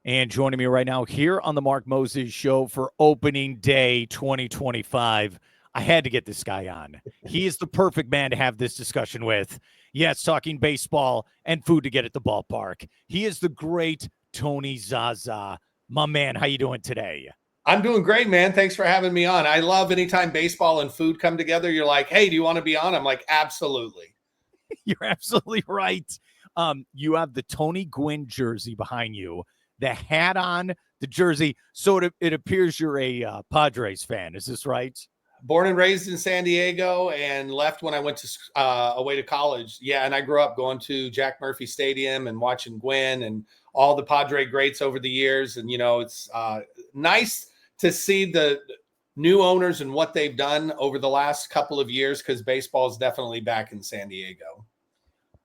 And joining me right now here on the Mark Moses Show for Opening Day 2025, I had to get this guy on. He is the perfect man to have this discussion with. Yes, talking baseball and food to get at the ballpark. He is the great Tony Zazza. My man, how you doing today? I'm doing great, man. Thanks for having me on. I love anytime baseball and food come together. You're like, hey, do you want to be on? I'm like, absolutely. You're absolutely right. You have the Tony Gwynn jersey behind you, the hat on, the jersey. So it appears you're a Padres fan. Is this right? Born and raised in San Diego and left when I went to away to college. Yeah, and I grew up going to Jack Murphy Stadium and watching Gwynn and all the Padre greats over the years. And, it's nice to see the new owners and what they've done over the last couple of years because baseball is definitely back in San Diego.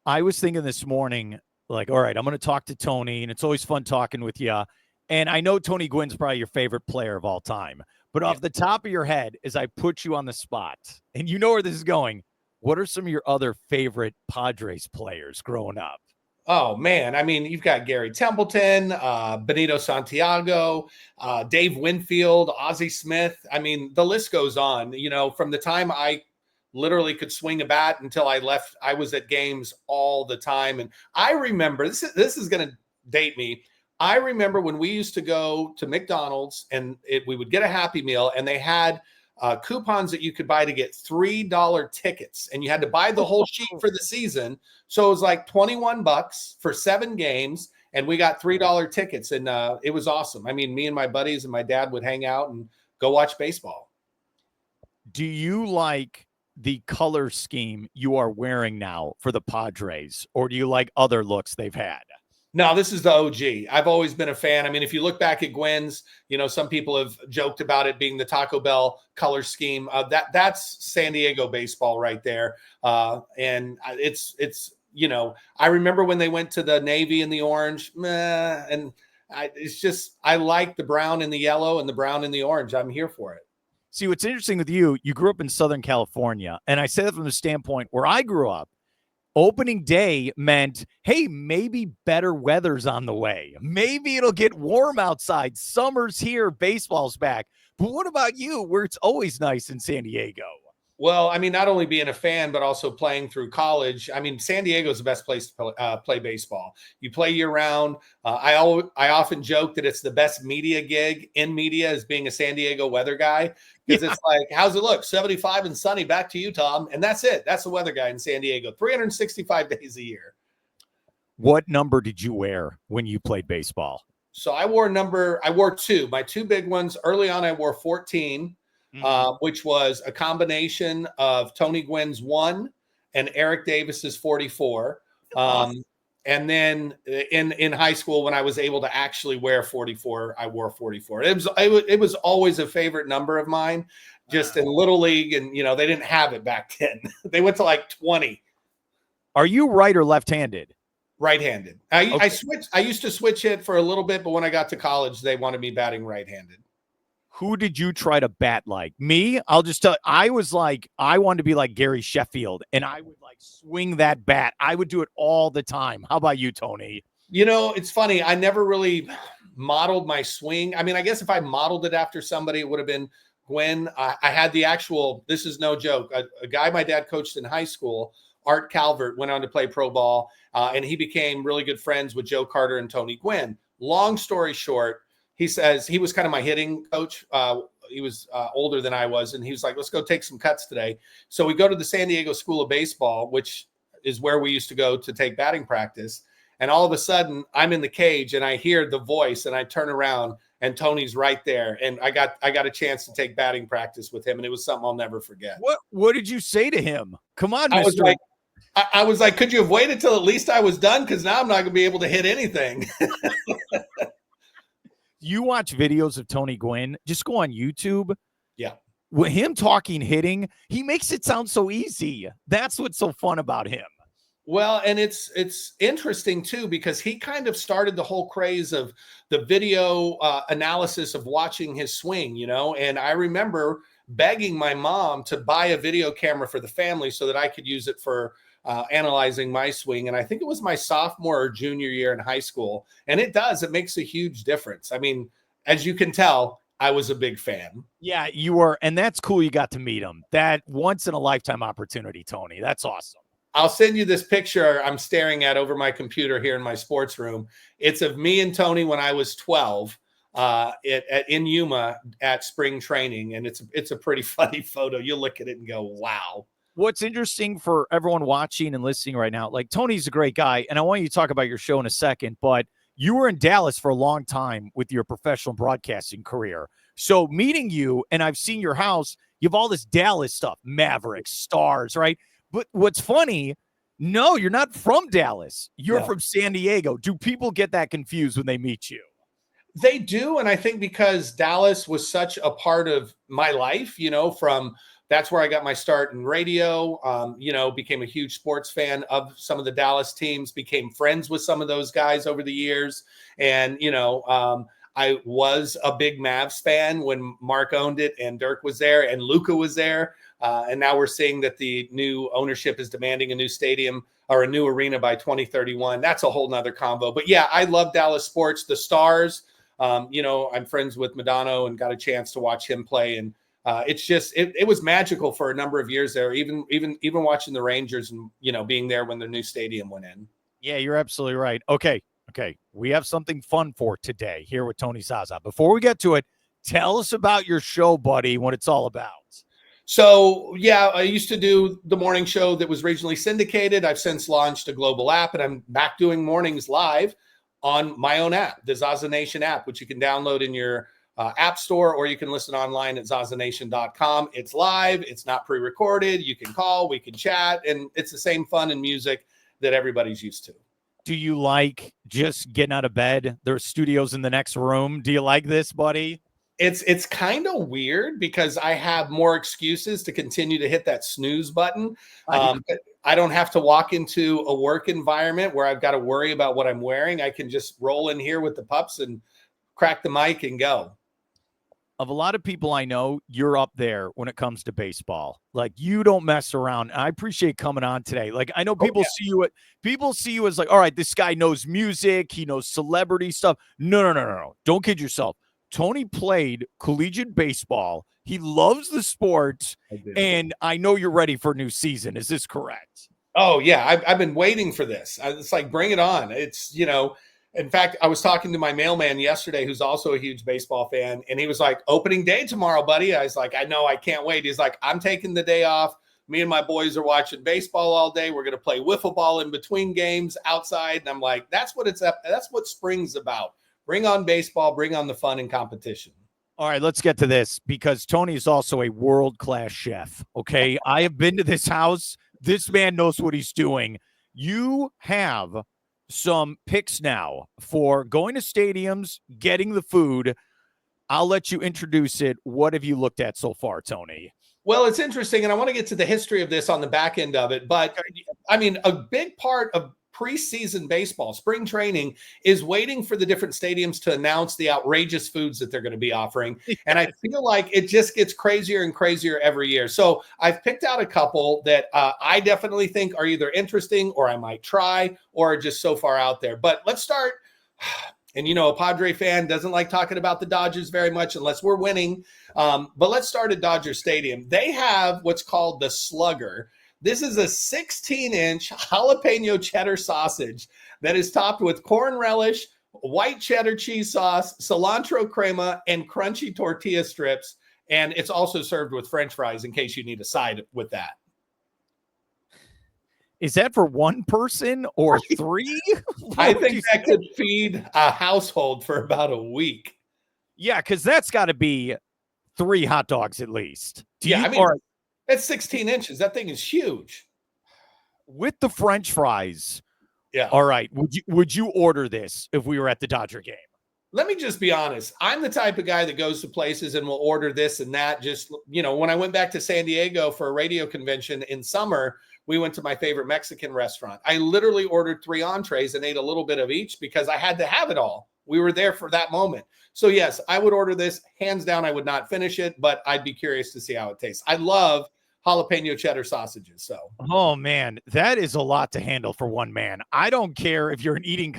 I was thinking this morning, like, all right, I'm going to talk to Tony, and it's always fun talking with you. And I know Tony Gwynn's probably your favorite player of all time. But off the top of your head, as I put you on the spot, and you know where this is going, what are some of your other favorite Padres players growing up? Oh, man. I mean, you've got Gary Templeton, Benito Santiago, Dave Winfield, Ozzie Smith. I mean, the list goes on. From the time I literally could swing a bat until I left, I was at games all the time. And I remember, this is going to date me. I remember when we used to go to McDonald's and we would get a Happy Meal and they had coupons that you could buy to get $3 tickets, and you had to buy the whole sheet for the season. So it was like $21 for 7 games, and we got $3 tickets, and it was awesome. I mean, me and my buddies and my dad would hang out and go watch baseball. Do you like the color scheme you are wearing now for the Padres, or do you like other looks they've had? No, this is the OG. I've always been a fan. I mean, if you look back at Gwynn's, some people have joked about it being the Taco Bell color scheme. That's San Diego baseball right there. And I remember when they went to the navy and the orange, I like the brown and the yellow and the brown and the orange. I'm here for it. See, what's interesting with you grew up in Southern California. And I say that from the standpoint where I grew up. Opening day meant, hey, maybe better weather's on the way. Maybe it'll get warm outside. Summer's here. Baseball's back. But what about you, where it's always nice in San Diego? Well, I mean, not only being a fan, but also playing through college. I mean, San Diego is the best place to play baseball. You play year round. I often joke that it's the best media gig in media is being a San Diego weather guy because It's like, how's it look? 75 and sunny. Back to you, Tom. And that's it. That's the weather guy in San Diego. 365 days a year. What number did you wear when you played baseball? So I wore 2. My 2 big ones. Early on, I wore 14. Which was a combination of Tony Gwynn's 1 and Eric Davis's 44. And then in high school, when I was able to actually wear 44, I wore 44. It was always a favorite number of mine, just in Little League. And, they didn't have it back then. They went to like 20. Are you right or left-handed? Right-handed. I switched. I used to switch it for a little bit, but when I got to college, they wanted me batting right-handed. Who did you try to bat like? Me? I'll just tell you, I was like, I wanted to be like Gary Sheffield, and I would like swing that bat. I would do it all the time. How about you, Tony? It's funny. I never really modeled my swing. I mean, I guess if I modeled it after somebody, it would have been Gwynn. I had the actual, this is no joke, a guy my dad coached in high school, Art Calvert, went on to play pro ball, and he became really good friends with Joe Carter and Tony Gwynn. Long story short, he says he was kind of my hitting coach. He was older than I was, and he was like, let's go take some cuts today. So we go to the San Diego School of Baseball, which is where we used to go to take batting practice. And all of a sudden, I'm in the cage, and I hear the voice, and I turn around, and Tony's right there. And I got a chance to take batting practice with him, and it was something I'll never forget. What did you say to him? Come on, Mr. I was like, could you have waited till at least I was done? Because now I'm not going to be able to hit anything. You watch videos of Tony Gwynn, just go on YouTube. Yeah. With him talking hitting, he makes it sound so easy. That's what's so fun about him. Well, and it's interesting too, because he kind of started the whole craze of the video analysis of watching his swing, and I remember begging my mom to buy a video camera for the family so that I could use it for analyzing my swing. And I think it was my sophomore or junior year in high school. And it makes a huge difference. I mean, as you can tell, I was a big fan. Yeah, you were. And that's cool. You got to meet him. That once in a lifetime opportunity, Tony. That's awesome. I'll send you this picture I'm staring at over my computer here in my sports room. It's of me and Tony when I was 12 in Yuma at spring training. And it's a pretty funny photo. You'll look at it and go, wow. What's interesting for everyone watching and listening right now, like Tony's a great guy, and I want you to talk about your show in a second, but you were in Dallas for a long time with your professional broadcasting career. So meeting you, and I've seen your house, you have all this Dallas stuff, Mavericks, Stars, right? But what's funny, no, you're not from Dallas. You're from San Diego. Do people get that confused when they meet you? They do. And I think because Dallas was such a part of my life, that's where I got my start in radio, became a huge sports fan of some of the Dallas teams, became friends with some of those guys over the years. And, I was a big Mavs fan when Mark owned it and Dirk was there and Luka was there. And now we're seeing that the new ownership is demanding a new stadium or a new arena by 2031. That's a whole nother combo. But yeah, I love Dallas sports. The Stars, I'm friends with Madonna and got a chance to watch him play. And it's just, it was magical for a number of years there, even watching the Rangers and, being there when the new stadium went in. Yeah, you're absolutely right. Okay. We have something fun for today here with Tony Zazza. Before we get to it, tell us about your show, buddy, what it's all about. So, yeah, I used to do the morning show that was regionally syndicated. I've since launched a global app, and I'm back doing mornings live on my own app, the Zazza Nation app, which you can download in your app store, or you can listen online at zazzanation.com. It's live. It's not pre-recorded. You can call, we can chat, and it's the same fun and music that everybody's used to. Do you like just getting out of bed? There's studios in the next room. Do you like this, buddy? It's kind of weird because I have more excuses to continue to hit that snooze button. I don't have to walk into a work environment where I've got to worry about what I'm wearing. I can just roll in here with the pups and crack the mic and go. Of a lot of people I know, you're up there when it comes to baseball. Like, you don't mess around. I appreciate coming on today. Like, I know people see you as like, all right, this guy knows music, he knows celebrity stuff. No. Don't kid yourself. Tony played collegiate baseball. He loves the sport, and I know you're ready for a new season. Is this correct? Oh yeah, I've been waiting for this. It's like, bring it on. It's, in fact, I was talking to my mailman yesterday, who's also a huge baseball fan, and he was like, opening day tomorrow, buddy. I was like, I know, I can't wait. He's like, I'm taking the day off. Me and my boys are watching baseball all day. We're going to play wiffle ball in between games outside. And I'm like, that's what spring's about. Bring on baseball, bring on the fun and competition. All right, let's get to this, because Tony is also a world-class chef, okay? I have been to this house. This man knows what he's doing. You have some picks now for going to stadiums, getting the food. I'll let you introduce it. What have you looked at so far, Tony? Well, it's interesting, and I want to get to the history of this on the back end of it. But, I mean, a big part of preseason baseball, spring training, is waiting for the different stadiums to announce the outrageous foods that they're going to be offering. And I feel like it just gets crazier and crazier every year. So I've picked out a couple that I definitely think are either interesting, or I might try, or just so far out there. But let's start. And, a Padre fan doesn't like talking about the Dodgers very much unless we're winning. But let's start at Dodger Stadium. They have what's called the Slugger. This is a 16-inch jalapeno cheddar sausage that is topped with corn relish, white cheddar cheese sauce, cilantro crema, and crunchy tortilla strips. And it's also served with French fries in case you need a side with that. Is that for one person or three? I think that could feed a household for about a week. Yeah, because that's got to be 3 hot dogs at least. That's 16 inches. That thing is huge. With the French fries. Yeah. All right. Would you order this if we were at the Dodger game? Let me just be honest. I'm the type of guy that goes to places and will order this and that. Just, when I went back to San Diego for a radio convention in summer, we went to my favorite Mexican restaurant. I literally ordered 3 entrees and ate a little bit of each because I had to have it all. We were there for that moment. So yes, I would order this. Hands down, I would not finish it, but I'd be curious to see how it tastes. I love jalapeno cheddar sausages. So, oh man, that is a lot to handle for one man. I don't care if you're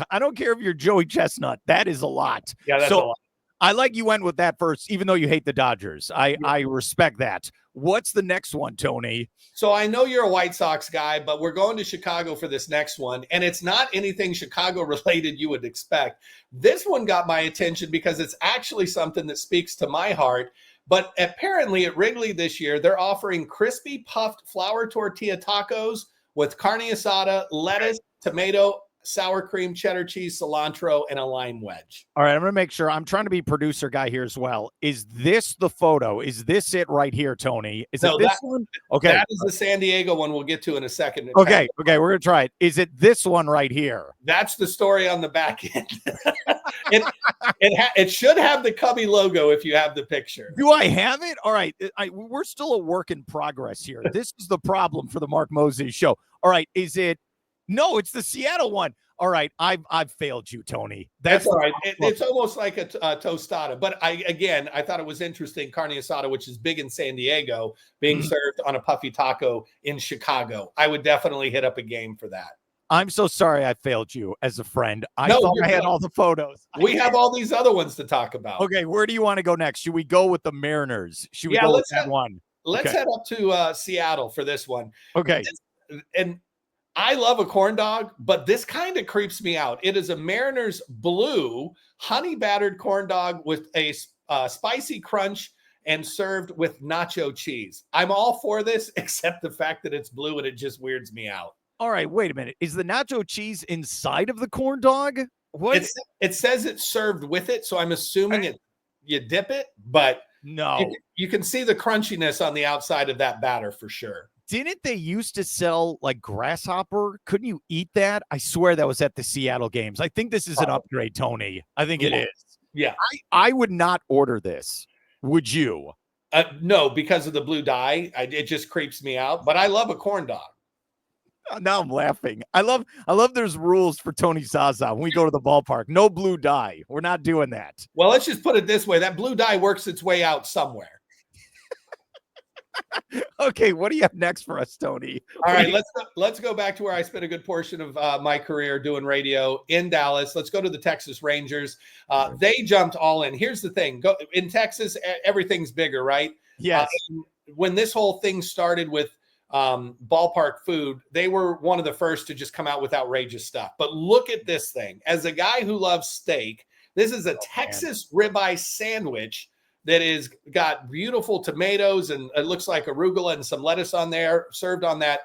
I don't care if you're Joey Chestnut. That is a lot. yeah, that's So a lot. I like you went with that first, even though you hate the Dodgers. I respect that. What's the next one, Tony? So I know you're a White Sox guy, but we're going to Chicago for this next one. And it's not anything Chicago related you would expect. This one got my attention because it's actually something that speaks to my heart. But apparently at Wrigley this year, they're offering crispy puffed flour tortilla tacos with carne asada, lettuce, tomato, sour cream, cheddar cheese, cilantro, and a lime wedge. All right, I'm going to make sure. I'm trying to be producer guy here as well. Is this the photo? Is this it right here, Tony? Is it this one? Okay. That is the San Diego one we'll get to in a second. Okay, we're going to try it. Is it this one right here? That's the story on the back end. It should have the Cubby logo if you have the picture. Do I have it? All right. We're still a work in progress here. This is the problem for the Mark Moses show. All right. Is it? No, it's the Seattle one. All right. I've failed you, Tony. That's all right. It's almost like a tostada. But I thought it was interesting. Carne asada, which is big in San Diego, being served on a puffy taco in Chicago. I would definitely hit up a game for that. I'm so sorry I failed you as a friend. I thought I had all the photos. We have all these other ones to talk about. Okay, where do you want to go next? Should we go with the Mariners? Should we go with that one? Let's head up to Seattle for this one. Okay. And I love a corn dog, but this kind of creeps me out. It is a Mariners blue honey battered corn dog with a spicy crunch and served with nacho cheese. I'm all for this, except the fact that it's blue and it just weirds me out. All right, wait a minute. Is the nacho cheese inside of the corn dog? What? It says it's served with it, so I'm assuming you dip it, but no. You can see the crunchiness on the outside of that batter for sure. Didn't they used to sell like grasshopper? Couldn't you eat that? I swear that was at the Seattle games. I think this is an upgrade, Tony. I think it is. Yeah. I would not order this. Would you? No, because of the blue dye. It just creeps me out, but I love a corn dog. Now I'm laughing. I love there's rules for Tony Zazza when we go to the ballpark. No blue dye. We're not doing that. Well, let's just put it this way. That blue dye works its way out somewhere. Okay, what do you have next for us, Tony? All right, let's go back to where I spent a good portion of my career doing radio in Dallas. Let's go to the Texas Rangers. They jumped all in. Here's the thing. In Texas, everything's bigger, right? Yes. When this whole thing started with Ballpark food, they were one of the first to just come out with outrageous stuff. But look at this thing. As a guy who loves steak, this is a Texas ribeye sandwich that is got beautiful tomatoes and it looks like arugula and some lettuce on there, served on that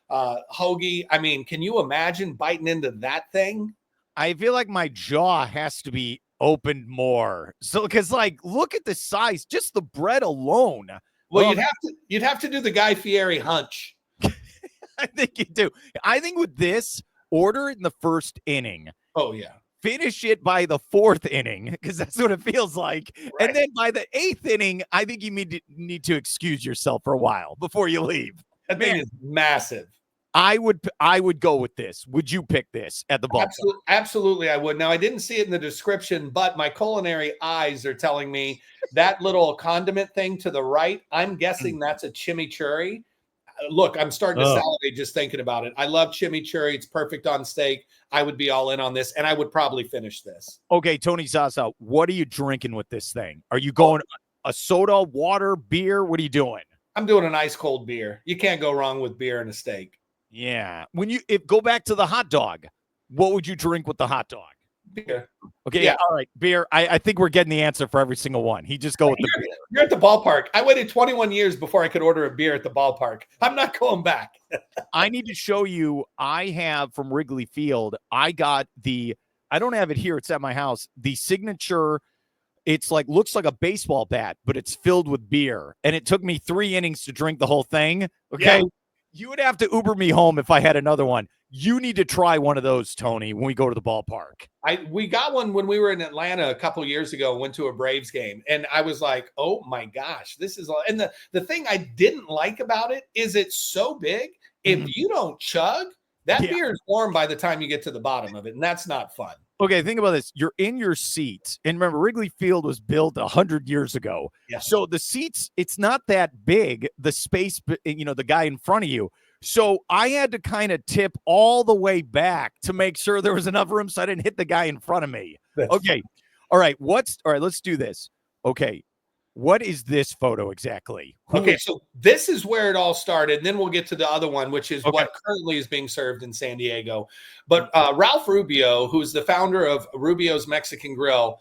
hoagie. I mean, can you imagine biting into that thing? I feel like my jaw has to be opened more. So, because like, look at the size, just the bread alone. Well, you'd have to do the Guy Fieri hunch. I think you do. I think with this, order it in the first inning. Oh yeah. Finish it by the fourth inning because that's what it feels like. Right. And then by the eighth inning, I think you need to excuse yourself for a while before you leave. That thing is massive. I would go with this. Would you pick this at the ballpark? Absolutely, I would. Now, I didn't see it in the description, but my culinary eyes are telling me that little condiment thing to the right, I'm guessing that's a chimichurri. Look, I'm starting to salivate just thinking about it. I love chimichurri. It's perfect on steak. I would be all in on this, and I would probably finish this. Okay, Tony Zazza, what are you drinking with this thing? Are you going a soda, water, beer? What are you doing? I'm doing an ice cold beer. You can't go wrong with beer and a steak. Yeah. Go back to the hot dog, what would you drink with the hot dog? Beer. Okay. Yeah. All right. Beer. I think we're getting the answer for every single one. He just go with the beer. You're at the ballpark. I waited 21 years before I could order a beer at the ballpark. I'm not going back. I need to show you. I have from Wrigley Field. I got I don't have it here. It's at my house. The signature. It's like, looks like a baseball bat, but it's filled with beer. And it took me 3 innings to drink the whole thing. Okay. Yeah. You would have to Uber me home if I had another one. You need to try one of those, Tony, when we go to the ballpark. We got one when we were in Atlanta a couple years ago and went to a Braves game. And I was like, oh my gosh, this is, and the thing I didn't like about it is it's so big. If you don't chug, that beer is warm by the time you get to the bottom of it. And that's not fun. Okay, think about this. You're in your seat. And remember, Wrigley Field was built 100 years ago. Yes. So the seats, it's not that big, the space, the guy in front of you. So I had to kind of tip all the way back to make sure there was enough room so I didn't hit the guy in front of me. Okay. All right. Let's do this. Okay. What is this photo exactly? Okay, so this is where it all started. And then we'll get to the other one, which is what currently is being served in San Diego. But Ralph Rubio, who's the founder of Rubio's Mexican Grill,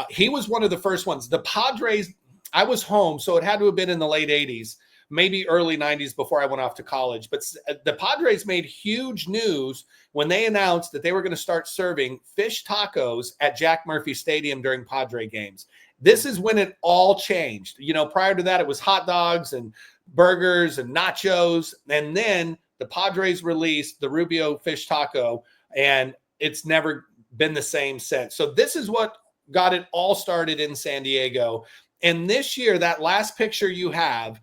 he was one of the first ones. The Padres, I was home, so it had to have been in the late 80s, maybe early 90s before I went off to college. But the Padres made huge news when they announced that they were going to start serving fish tacos at Jack Murphy Stadium during Padre games. This is when it all changed. Prior to that, it was hot dogs and burgers and nachos. And then the Padres released the Rubio fish taco, and it's never been the same since. So this is what got it all started in San Diego. And this year, that last picture you have,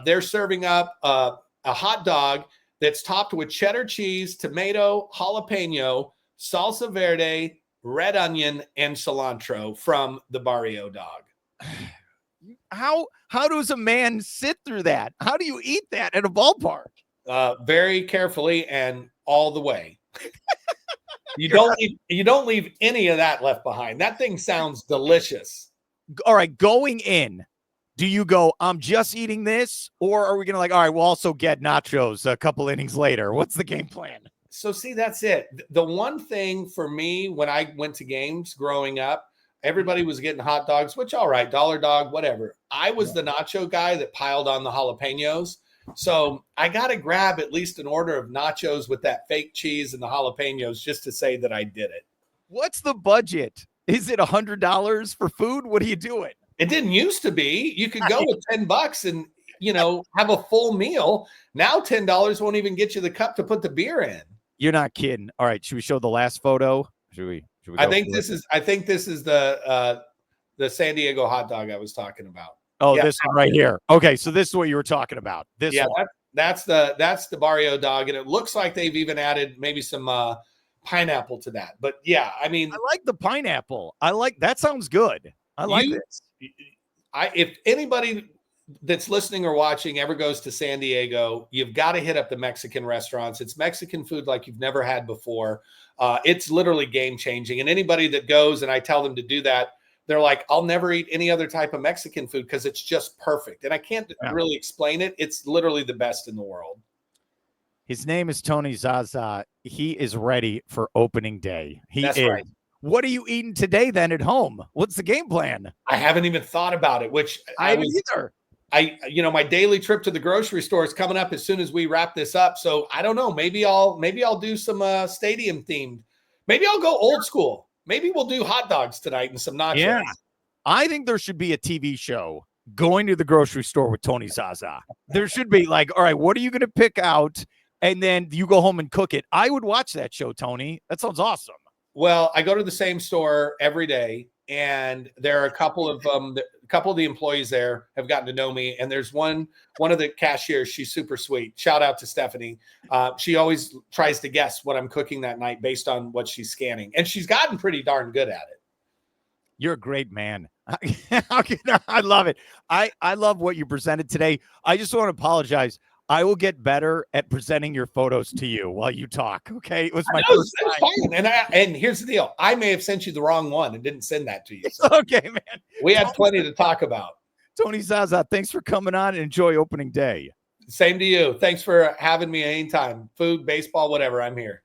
they're serving up a hot dog that's topped with cheddar cheese, tomato, jalapeno, salsa verde, red onion, and cilantro from the Barrio Dog. How does a man sit through that? How do you eat that at a ballpark? Very carefully and all the way. You don't leave any of that left behind. That thing sounds delicious. All right, going in, do you go, I'm just eating this? Or are we going to all right, we'll also get nachos a couple innings later? What's the game plan? So see, that's it. The one thing for me, when I went to games growing up, everybody was getting hot dogs, which, all right, dollar dog, whatever. I was the nacho guy that piled on the jalapenos. So I got to grab at least an order of nachos with that fake cheese and the jalapenos just to say that I did it. What's the budget? Is it $100 for food? What are you doing? It didn't used to be. You could go with $10 and, have a full meal. Now $10 won't even get you the cup to put the beer in. You're not kidding. All right, should we show the last photo? Should we I think this is the San Diego hot dog I was talking about. Oh, yeah, this one right here. Okay, so this is what you were talking about. This one. That's the Barrio Dog, and it looks like they've even added maybe some pineapple to that. But yeah, I mean, I like the pineapple. That sounds good. I like this. If anybody that's listening or watching ever goes to San Diego, you've got to hit up the Mexican restaurants. It's Mexican food like you've never had before. It's literally game changing. And anybody that goes and I tell them to do that, they're like, I'll never eat any other type of Mexican food because it's just perfect. And I can't really explain it. It's literally the best in the world. His name is Tony Zazza. He is ready for opening day. That's right. What are you eating today then at home? What's the game plan? I haven't even thought about it, which I haven't either. My daily trip to the grocery store is coming up as soon as we wrap this up. So I don't know. Maybe I'll do some stadium themed. Maybe I'll go old school. Maybe we'll do hot dogs tonight and some nachos. Yeah. I think there should be a TV show, Going to the Grocery Store with Tony Zazza. There should be all right, what are you going to pick out? And then you go home and cook it. I would watch that show, Tony. That sounds awesome. Well, I go to the same store every day, and there are a couple of the employees there have gotten to know me. And there's one of the cashiers. She's super sweet. Shout out to Stephanie. She always tries to guess what I'm cooking that night based on what she's scanning. And she's gotten pretty darn good at it. You're a great man. I love it. I love what you presented today. I just want to apologize. I will get better at presenting your photos to you while you talk. Okay. It was my first time. And here's the deal. I may have sent you the wrong one and didn't send that to you. So okay, man. We had plenty to talk about. Tony Zazza, thanks for coming on and enjoy opening day. Same to you. Thanks for having me anytime. Food, baseball, whatever. I'm here.